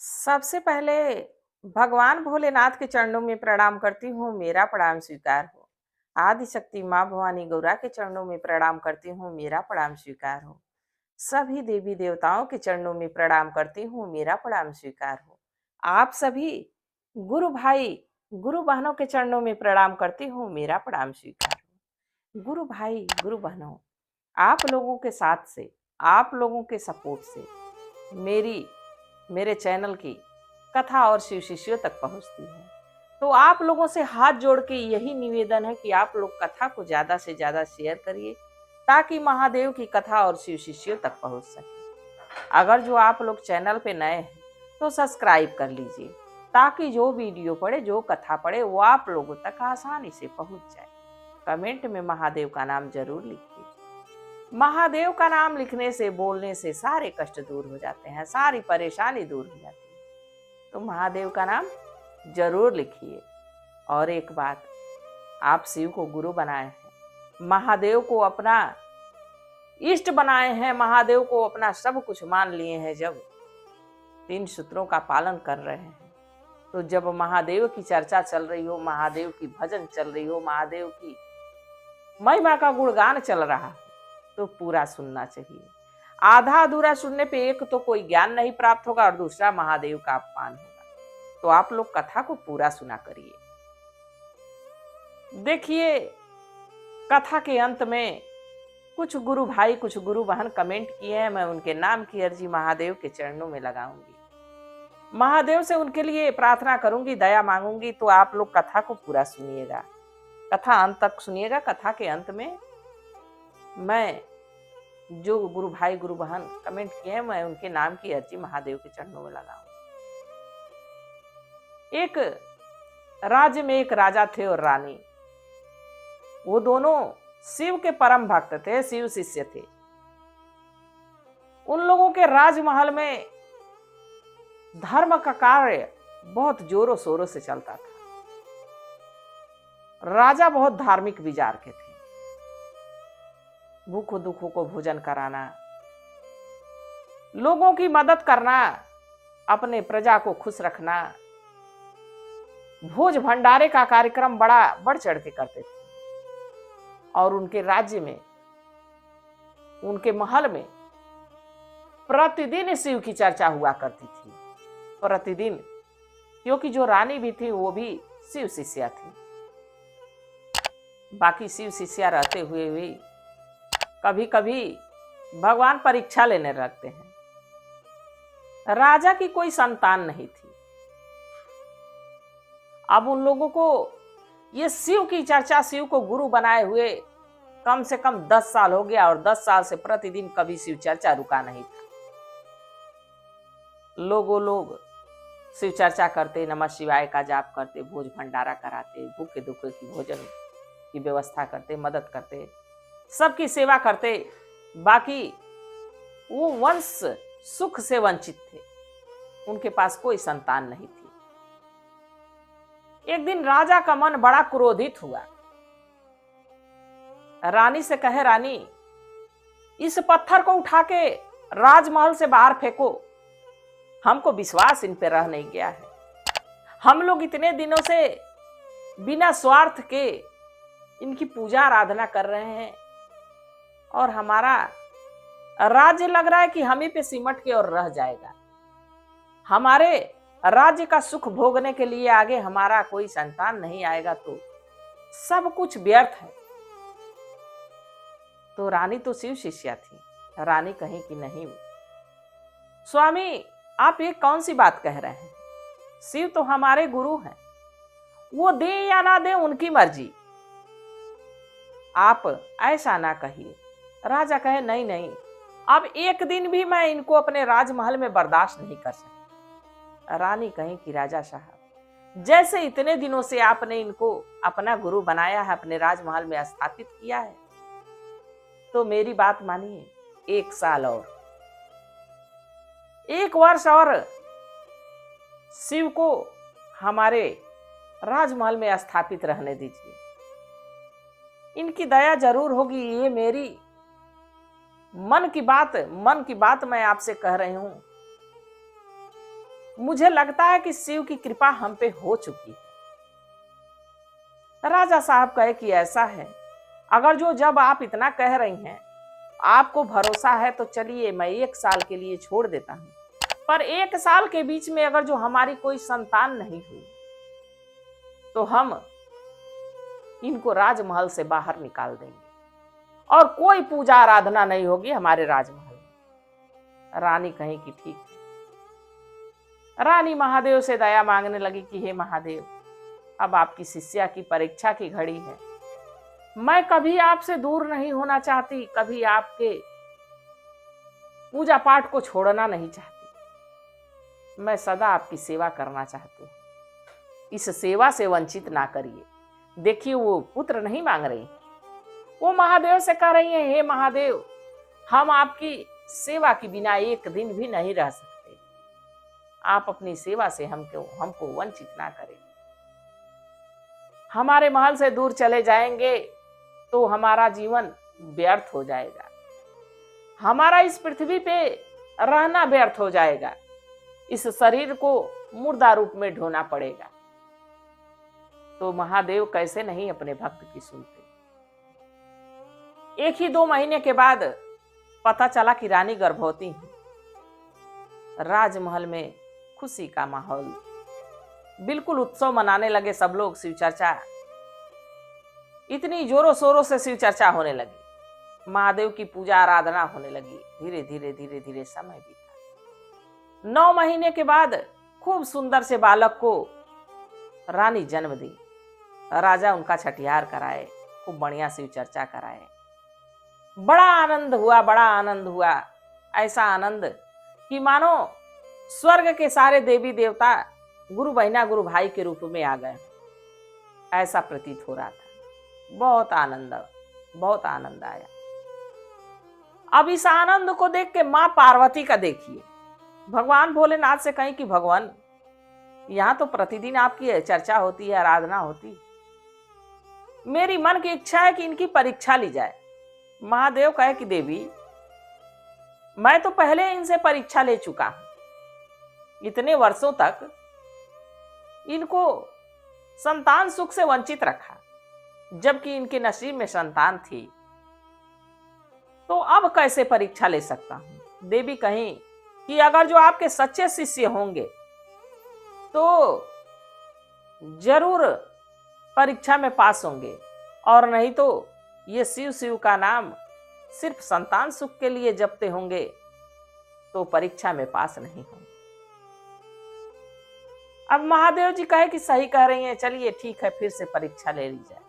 सबसे पहले भगवान भोलेनाथ के चरणों में प्रणाम करती हूँ, मेरा प्रणाम स्वीकार हो। आदिशक्ति माँ भवानी गौरा के चरणों में प्रणाम करती हूँ, मेरा प्रणाम स्वीकार हो। सभी देवी देवताओं के चरणों में प्रणाम करती हूँ, मेरा प्रणाम स्वीकार हो। आप सभी गुरु भाई, गुरु बहनों के चरणों में प्रणाम करती हूँ, मेरा प्रणाम स्वीकार हो। गुरु भाई, गुरु बहनों, आप लोगों के साथ से, आप लोगों के सपोर्ट से मेरे चैनल की कथा और शिव शिष्यों तक पहुंचती है। तो आप लोगों से हाथ जोड़ के यही निवेदन है कि आप लोग कथा को ज्यादा से ज्यादा शेयर करिए ताकि महादेव की कथा और शिव शिष्यों तक पहुंच सके। अगर जो आप लोग चैनल पे नए हैं तो सब्सक्राइब कर लीजिए ताकि जो वीडियो पड़े, जो कथा पड़े, वो आप लोगों तक आसानी से पहुंच जाए। कमेंट में महादेव का नाम जरूर लिखिए। महादेव का नाम लिखने से, बोलने से सारे कष्ट दूर हो जाते हैं, सारी परेशानी दूर हो जाती है। तो महादेव का नाम जरूर लिखिए। और एक बात, आप शिव को गुरु बनाए हैं, महादेव को अपना इष्ट बनाए हैं, महादेव को अपना सब कुछ मान लिए हैं। जब 3 सूत्रों का पालन कर रहे हैं, तो जब महादेव की चर्चा चल रही हो, महादेव की भजन चल रही हो, महादेव की महिमा का गुणगान चल रहा हो, तो पूरा सुनना चाहिए। आधा अधूरा सुनने पे एक तो कोई ज्ञान नहीं प्राप्त होगा और दूसरा महादेव का अपमान होगा। तो आप लोग कथा को पूरा सुना करिए। देखिए, कथा के अंत में कुछ गुरु भाई, कुछ गुरु बहन कमेंट किए हैं, मैं उनके नाम की अर्जी महादेव के चरणों में लगाऊंगी, महादेव से उनके लिए प्रार्थना करूंगी, दया मांगूंगी। तो आप लोग कथा को पूरा सुनिएगा, कथा अंत तक सुनिएगा। कथा के अंत में मैं जो गुरु भाई, गुरु बहन कमेंट किए हैं, मैं उनके नाम की अर्जी महादेव के चरणों में लगाऊंगी। एक राज्य में एक राजा थे और रानी। वो दोनों शिव के परम भक्त थे, शिव शिष्य थे। उन लोगों के राजमहल में धर्म का कार्य बहुत जोरों शोरों से चलता था। राजा बहुत धार्मिक विचार के थे। भूखों दुखों को भोजन कराना, लोगों की मदद करना, अपने प्रजा को खुश रखना, भोज भंडारे का कार्यक्रम बड़ा बढ़ चढ़ के करते थे। और उनके राज्य में, उनके महल में प्रतिदिन शिव की चर्चा हुआ करती थी, प्रतिदिन। क्योंकि जो रानी भी थी वो भी शिव शिष्या थी। बाकी शिव शिष्या रहते हुए भी कभी कभी भगवान परीक्षा लेने लगते हैं। राजा की कोई संतान नहीं थी। अब उन लोगों को ये शिव की चर्चा, शिव को गुरु बनाए हुए कम से कम 10 साल हो गया, और 10 साल से प्रतिदिन कभी शिव चर्चा रुका नहीं था। लोग शिव चर्चा करते, नमः शिवाय का जाप करते, भोज भंडारा कराते, भूखे दुखे की भोजन की व्यवस्था करते, मदद करते, सबकी सेवा करते। बाकी वो वंश सुख से वंचित थे, उनके पास कोई संतान नहीं थी। एक दिन राजा का मन बड़ा क्रोधित हुआ। रानी से कहे, रानी, इस पत्थर को उठा के राजमहल से बाहर फेंको, हमको विश्वास इन पे रह नहीं गया है। हम लोग इतने दिनों से बिना स्वार्थ के इनकी पूजा आराधना कर रहे हैं, और हमारा राज्य लग रहा है कि हम ही पे सिमट के और रह जाएगा। हमारे राज्य का सुख भोगने के लिए आगे हमारा कोई संतान नहीं आएगा, तो सब कुछ व्यर्थ है। तो रानी तो शिव शिष्या थी। रानी कही कि नहीं स्वामी, आप ये कौन सी बात कह रहे हैं? शिव तो हमारे गुरु हैं, वो दे या ना दे उनकी मर्जी, आप ऐसा ना कहिए। राजा कहे, नहीं नहीं, अब एक दिन भी मैं इनको अपने राजमहल में बर्दाश्त नहीं कर सकती। रानी कही कि राजा साहब, जैसे इतने दिनों से आपने इनको अपना गुरु बनाया है, अपने राजमहल में स्थापित किया है, तो मेरी बात मानिए, 1 साल और, 1 वर्ष और शिव को हमारे राजमहल में स्थापित रहने दीजिए। इनकी दया जरूर होगी। ये मेरी मन की बात मैं आपसे कह रही हूं। मुझे लगता है कि शिव की कृपा हम पे हो चुकी है। राजा साहब कहे कि ऐसा है, अगर जब आप इतना कह रही हैं, आपको भरोसा है, तो चलिए मैं 1 साल के लिए छोड़ देता हूं। पर 1 साल के बीच में अगर हमारी कोई संतान नहीं हुई, तो हम इनको राजमहल से बाहर निकाल देंगे और कोई पूजा आराधना नहीं होगी हमारे राजमहल में। रानी कही कि ठीक है। रानी महादेव से दया मांगने लगी कि हे महादेव, अब आपकी शिष्या की परीक्षा की घड़ी है। मैं कभी आपसे दूर नहीं होना चाहती, कभी आपके पूजा पाठ को छोड़ना नहीं चाहती। मैं सदा आपकी सेवा करना चाहती हूँ। इस सेवा से वंचित ना करिए। देखिए, वो पुत्र नहीं मांग रही, वो महादेव से कह रही है, हे महादेव, हम आपकी सेवा के बिना 1 दिन भी नहीं रह सकते। आप अपनी सेवा से हमको वंचित ना करें। हमारे महल से दूर चले जाएंगे तो हमारा जीवन व्यर्थ हो जाएगा, हमारा इस पृथ्वी पे रहना व्यर्थ हो जाएगा। इस शरीर को मुर्दा रूप में ढोना पड़ेगा। तो महादेव कैसे नहीं अपने भक्त की सुनते। 1 ही 2 महीने के बाद पता चला कि रानी गर्भवती है। राजमहल में खुशी का माहौल, बिल्कुल उत्सव मनाने लगे सब लोग। शिव चर्चा, इतनी जोरों शोरों से शिव चर्चा होने लगी, महादेव की पूजा आराधना होने लगी। धीरे धीरे धीरे धीरे समय बीता। 9 महीने के बाद खूब सुंदर से बालक को रानी जन्म दी। राजा उनका छठियार कराए, खूब बढ़िया शिव चर्चा कराए। बड़ा आनंद हुआ, बड़ा आनंद हुआ। ऐसा आनंद कि मानो स्वर्ग के सारे देवी देवता गुरु बहिना गुरु भाई के रूप में आ गए, ऐसा प्रतीत हो रहा था। बहुत आनंद आया। अब इस आनंद को देख के मां पार्वती का देखिए, भगवान भोलेनाथ से कहीं कि भगवान, यहां तो प्रतिदिन आपकी चर्चा होती है, आराधना होती, मेरी मन की इच्छा है कि इनकी परीक्षा ली जाए। महादेव कहे कि देवी, मैं तो पहले इनसे परीक्षा ले चुका हूं। इतने वर्षों तक इनको संतान सुख से वंचित रखा, जबकि इनके नसीब में संतान थी, तो अब कैसे परीक्षा ले सकता हूं। देवी कहीं कि अगर आपके सच्चे शिष्य होंगे तो जरूर परीक्षा में पास होंगे, और नहीं तो ये शिव का नाम सिर्फ संतान सुख के लिए जपते होंगे तो परीक्षा में पास नहीं होंगे। अब महादेव जी कहे कि सही कह रही हैं, चलिए ठीक है, फिर से परीक्षा ले ली जाए।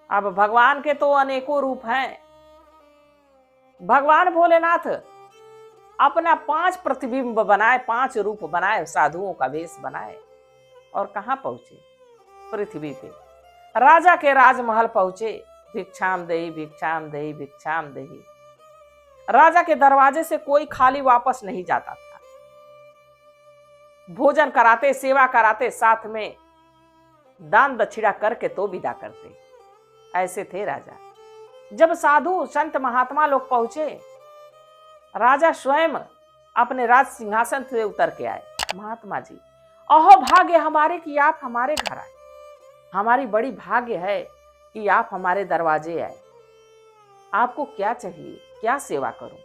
अब भगवान के तो अनेकों रूप हैं। भगवान भोलेनाथ अपना 5 प्रतिबिंब बनाए, 5 रूप बनाए, साधुओं का वेश बनाए, और कहां पहुंचे? पृथ्वी पे राजा के राजमहल पहुंचे। भिक्षाम देहि भिक्षाम देहि भिक्षाम देहि। राजा के दरवाजे से कोई खाली वापस नहीं जाता था। भोजन कराते, सेवा कराते, साथ में दान दक्षिणा करके तो विदा करते। ऐसे थे राजा। जब साधु संत महात्मा लोग पहुंचे, राजा स्वयं अपने राज सिंहासन से उतर के आए। महात्मा जी, अहो भाग्य हमारे कि आप हमारे घर आए। हमारी बड़ी भाग्य है कि आप हमारे दरवाजे आए। आपको क्या चाहिए, क्या सेवा करूं?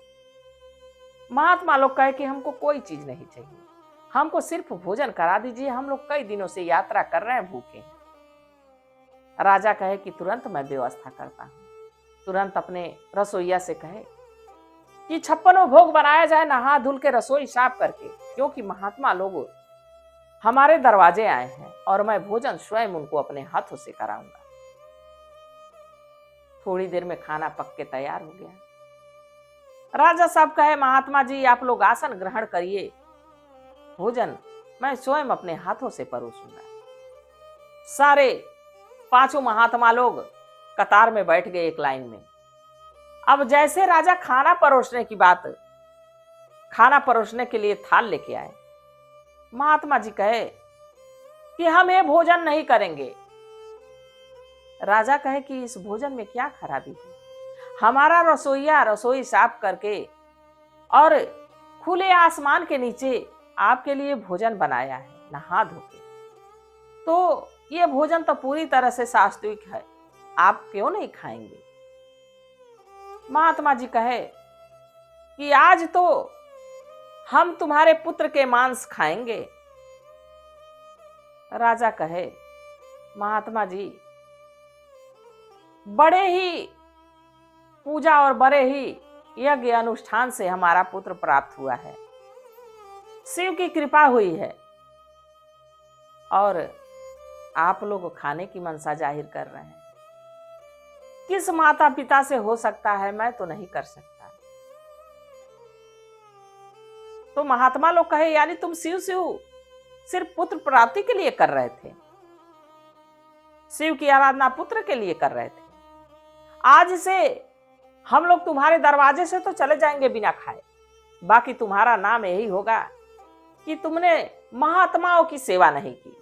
महात्मा लोग कहे कि हमको कोई चीज नहीं चाहिए, हमको सिर्फ भोजन करा दीजिए, हम लोग कई दिनों से यात्रा कर रहे हैं, भूखे हैं। राजा कहे कि तुरंत मैं व्यवस्था करता हूं। तुरंत अपने रसोइया से कहे कि 56 भोग बनाया जाए, नहा धुल के रसोई साफ करके, क्योंकि महात्मा लोग हमारे दरवाजे आए हैं और मैं भोजन स्वयं उनको अपने हाथों से कराऊंगा। थोड़ी देर में खाना पक के तैयार हो गया। राजा साहब कहे, महात्मा जी आप लोग आसन ग्रहण करिए, भोजन मैं स्वयं अपने हाथों से परोसूंगा। सारे 5 महात्मा लोग कतार में बैठ गए, एक लाइन में। अब जैसे राजा खाना परोसने के लिए थाल लेके आए, महात्मा जी कहे कि हम ये भोजन नहीं करेंगे। राजा कहे कि इस भोजन में क्या खराबी है? हमारा रसोइया रसोई साफ करके और खुले आसमान के नीचे आपके लिए भोजन बनाया है नहा धो के, तो ये भोजन तो पूरी तरह से सात्विक है, आप क्यों नहीं खाएंगे? महात्मा जी कहे कि आज तो हम तुम्हारे पुत्र के मांस खाएंगे। राजा कहे, महात्मा जी, बड़े ही पूजा और बड़े ही यज्ञ अनुष्ठान से हमारा पुत्र प्राप्त हुआ है, शिव की कृपा हुई है, और आप लोग खाने की मनसा जाहिर कर रहे हैं। किस माता पिता से हो सकता है, मैं तो नहीं कर सकता। तो महात्मा लोग कहे, यानी तुम शिव सिर्फ पुत्र प्राप्ति के लिए कर रहे थे, शिव की आराधना पुत्र के लिए कर रहे थे। आज से हम लोग तुम्हारे दरवाजे से तो चले जाएंगे बिना खाए, बाकी तुम्हारा नाम यही होगा कि तुमने महात्माओं की सेवा नहीं की।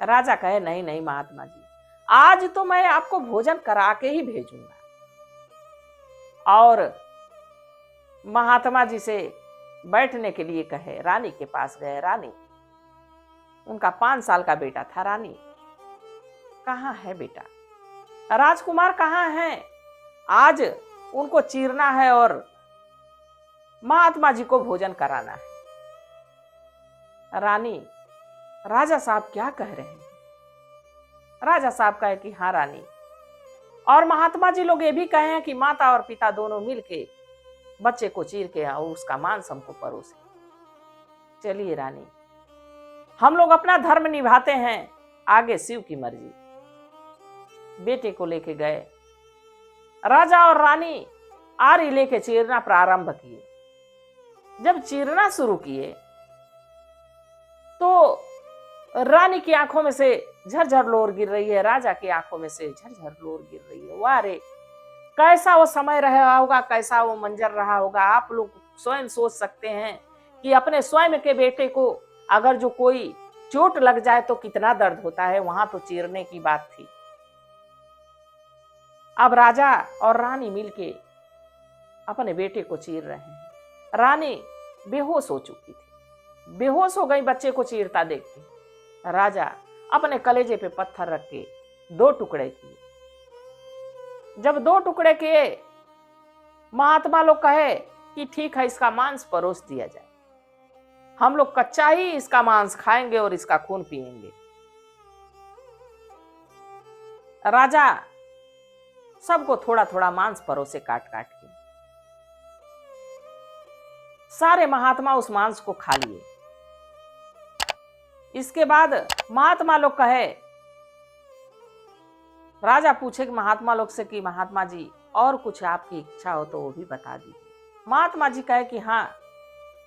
राजा कहे, नहीं नहीं महात्मा जी, आज तो मैं आपको भोजन करा के ही भेजूंगा। और महात्मा जी से बैठने के लिए कहे, रानी के पास गए। रानी, उनका 5 साल का बेटा था। रानी, कहाँ है बेटा? राजकुमार कहाँ है? आज उनको चीरना है और महात्मा जी को भोजन कराना है। रानी, राजा साहब क्या कह रहे हैं? राजा साहब कहे कि हाँ रानी, और महात्मा जी लोग ये भी कहे हैं कि माता और पिता दोनों मिलके बच्चे को चीर के और उसका मांस हमको परोसे। चलिए रानी, हम लोग अपना धर्म निभाते हैं, आगे शिव की मर्जी। बेटे को लेके गए। राजा और रानी आरी लेके चीरना प्रारंभ किए। जब चीरना शुरू किए तो रानी की आंखों में से झरझर लोर गिर रही है, राजा की आंखों में से झरझर लोर गिर रही है। वाह रे, कैसा वो समय रहा होगा, कैसा वो मंजर रहा होगा। आप लोग स्वयं सोच सकते हैं कि अपने स्वयं के बेटे को अगर जो कोई चोट लग जाए तो कितना दर्द होता है। वहां तो चीरने की बात थी। अब राजा और रानी मिलके अपने बेटे को चीर रहे हैं। रानी बेहोश हो चुकी थी, बेहोश हो गई बच्चे को चीरता देख के। राजा अपने कलेजे पे पत्थर रख के 2 टुकड़े किए। जब 2 टुकड़े किए, महात्मा लोग कहे कि ठीक है, इसका मांस परोस दिया जाए, हम लोग कच्चा ही इसका मांस खाएंगे और इसका खून पिएंगे। राजा सबको थोड़ा थोड़ा मांस परोसे काट काट के। सारे महात्मा उस मांस को खा लिए। इसके बाद महात्मा लोग कहे, राजा पूछे कि महात्मा लोग से कि महात्मा जी और कुछ आपकी इच्छा हो तो वो भी बता दीजिए। महात्मा जी कहे कि हाँ,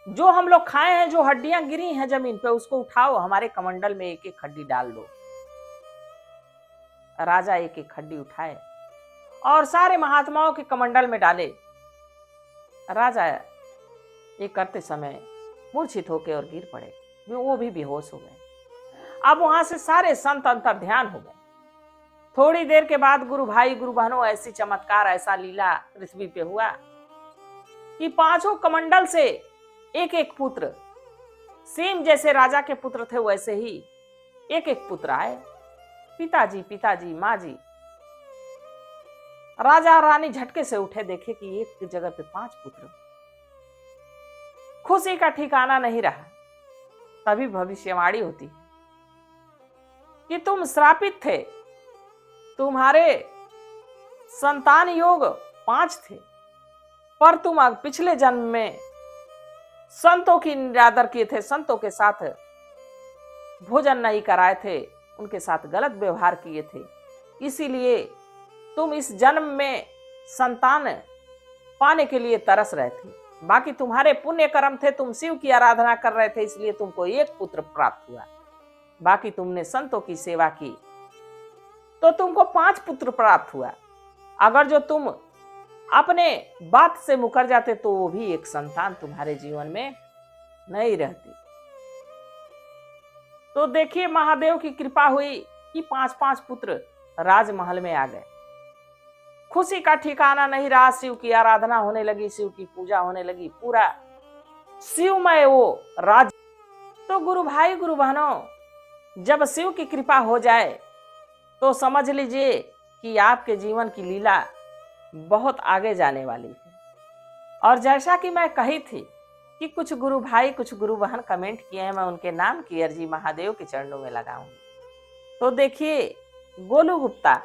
जो हम लोग खाए हैं, जो हड्डियां गिरी हैं जमीन पे, उसको उठाओ, हमारे कमंडल में एक एक हड्डी डाल दो। राजा एक एक हड्डी उठाए और सारे महात्माओं के कमंडल में डाले। राजा ये करते समय मूर्छित होके और गिर पड़े, वो भी बेहोश हो गए। अब वहां से सारे संत अंतर ध्यान हो गए। थोड़ी देर के बाद गुरु भाई गुरु बहनों, ऐसी चमत्कार, ऐसा लीला पृथ्वी पे हुआ कि 5 कमंडल से एक एक पुत्र, सेम जैसे राजा के पुत्र थे वैसे ही एक एक पुत्र आए। पिताजी पिताजी, माँ जी। राजा रानी झटके से उठे, देखे कि एक जगह पे 5 पुत्र। खुशी का ठिकाना नहीं रहा। तभी भविष्यवाणी होती है कि तुम श्रापित थे, तुम्हारे संतान योग 5 थे, पर तुम पिछले जन्म में संतों की निरादर किए थे, संतों के साथ भोजन नहीं कराए थे, उनके साथ गलत व्यवहार किए थे, इसीलिए तुम इस जन्म में संतान पाने के लिए तरस रहे थे। बाकी तुम्हारे पुण्य कर्म थे, तुम शिव की आराधना कर रहे थे, इसलिए तुमको 1 पुत्र प्राप्त हुआ। बाकी तुमने संतों की सेवा की तो तुमको 5 पुत्र प्राप्त हुआ। अगर जो तुम अपने बात से मुकर जाते तो वो भी एक संतान तुम्हारे जीवन में नहीं रहती। तो देखिए, महादेव की कृपा हुई कि 5-5 पुत्र राजमहल में आ गए। खुशी का ठिकाना नहीं रहा। शिव की आराधना होने लगी, शिव की पूजा होने लगी, पूरा शिवमय वो राज तो गुरु भाई गुरु बहनों, जब शिव की कृपा हो जाए तो समझ लीजिए कि आपके जीवन की लीला बहुत आगे जाने वाली है। और जैसा कि मैं कही थी कि कुछ गुरु भाई कुछ गुरु बहन कमेंट किए हैं, मैं उनके नाम की अर्जी महादेव के चरणों में लगाऊंगी। तो देखिए, गोलू गुप्ता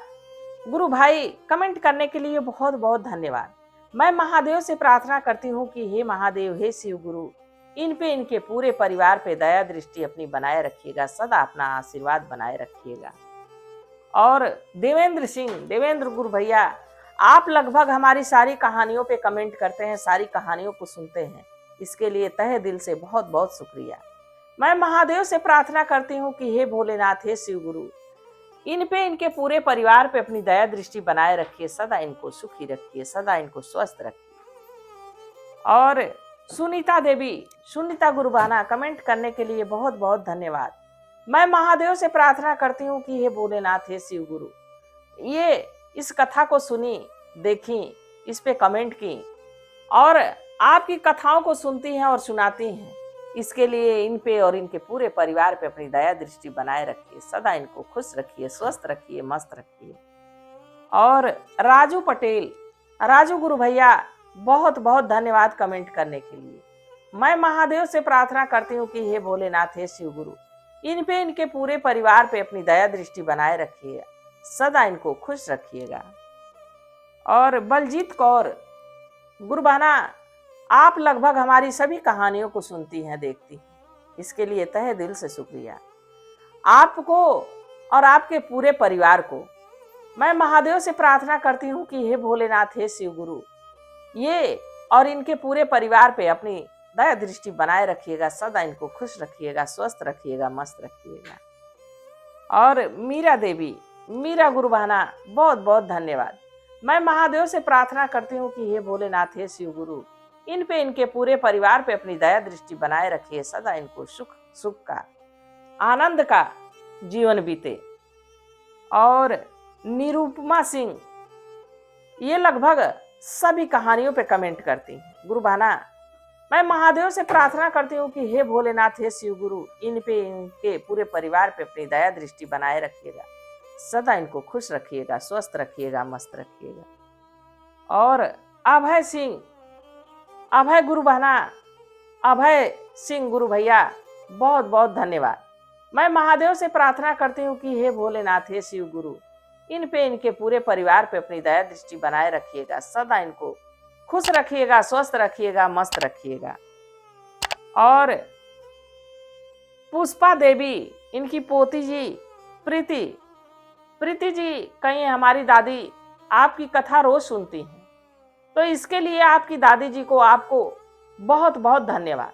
गुरु भाई, कमेंट करने के लिए बहुत बहुत धन्यवाद। मैं महादेव से प्रार्थना करती हूँ कि हे महादेव, हे शिव गुरु, इन पे इनके पूरे परिवार पे दया दृष्टि अपनी बनाए रखिएगा, सदा अपना आशीर्वाद बनाए रखिएगा। और देवेंद्र गुरु भैया, आप लगभग हमारी सारी कहानियों पे कमेंट करते हैं, सारी कहानियों को सुनते हैं, इसके लिए तहे दिल से बहुत बहुत शुक्रिया। मैं महादेव से प्रार्थना करती हूँ कि हे भोलेनाथ, हे शिव गुरु, इन पे इनके पूरे परिवार पे अपनी दया दृष्टि बनाए रखिए, सदा इनको सुखी रखिए, सदा इनको स्वस्थ रखिए। और सुनीता गुरुबाना, कमेंट करने के लिए बहुत बहुत धन्यवाद। मैं महादेव से प्रार्थना करती हूँ कि हे भोलेनाथ, हे शिव गुरु, ये इस कथा को सुनी, देखी, इस पे कमेंट की और आपकी कथाओं को सुनती हैं और सुनाती हैं, इसके लिए इन पे और इनके पूरे परिवार पे अपनी दया दृष्टि बनाए रखिए, सदा इनको खुश रखिए, स्वस्थ रखिए, मस्त रखिए। और राजू गुरु भैया, बहुत बहुत धन्यवाद कमेंट करने के लिए। मैं महादेव से प्रार्थना करती हूँ कि हे भोलेनाथ, हे शिव गुरु, इन पे इनके पूरे परिवार पे अपनी दया दृष्टि बनाए रखिएगा, सदा इनको खुश रखिएगा। और बलजीत कौर गुरुबाना, आप लगभग हमारी सभी कहानियों को सुनती हैं, देखती हैं, इसके लिए तहे दिल से शुक्रिया। आपको और आपके पूरे परिवार को मैं महादेव से प्रार्थना करती हूँ कि हे भोलेनाथ, हे शिव गुरु, ये और इनके पूरे परिवार पे अपनी दया दृष्टि बनाए रखिएगा, सदा इनको खुश रखिएगा, स्वस्थ रखिएगा, मस्त रखिएगा। और मीरा गुरुबाना, बहुत बहुत धन्यवाद। मैं महादेव से प्रार्थना करती हूँ कि हे भोलेनाथ, हे शिव गुरु, इन पे इनके पूरे परिवार पे अपनी दया दृष्टि बनाए रखिए, सदा इनको सुख का, आनंद का जीवन बीते। और निरूपमा सिंह, ये लगभग सभी कहानियों पे कमेंट करती हैं। गुरुबाना, मैं महादेव से प्रार्थना करती हूँ कि हे भोलेनाथ, हे शिव गुरु, इन पे इनके पूरे परिवार पे अपनी दया दृष्टि बनाए रखिएगा, सदा इनको खुश रखिएगा, स्वस्थ रखिएगा, मस्त रखिएगा। और अभय सिंह गुरु भैया, बहुत बहुत धन्यवाद। मैं महादेव से प्रार्थना करती हूँ कि हे भोलेनाथ, हे शिव गुरु, इन पे इनके पूरे परिवार पे अपनी दया दृष्टि बनाए रखिएगा, सदा इनको खुश रखिएगा, स्वस्थ रखिएगा, मस्त रखिएगा। और पुष्पा देवी, इनकी पोती जी प्रीति जी, कहीं हमारी दादी आपकी कथा रोज सुनती हैं, तो इसके लिए आपकी दादी जी को आपको बहुत बहुत धन्यवाद।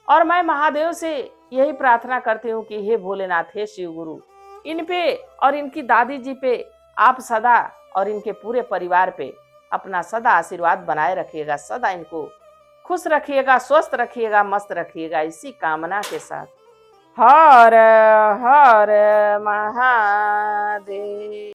और मैं महादेव से यही प्रार्थना करती हूँ कि हे भोलेनाथ, हे शिव गुरु, इन पे और इनकी दादी जी पे आप सदा और इनके पूरे परिवार पे अपना सदा आशीर्वाद बनाए रखिएगा, सदा इनको खुश रखिएगा, स्वस्थ रखिएगा, मस्त रखिएगा। इसी कामना के साथ हर हर महादेव।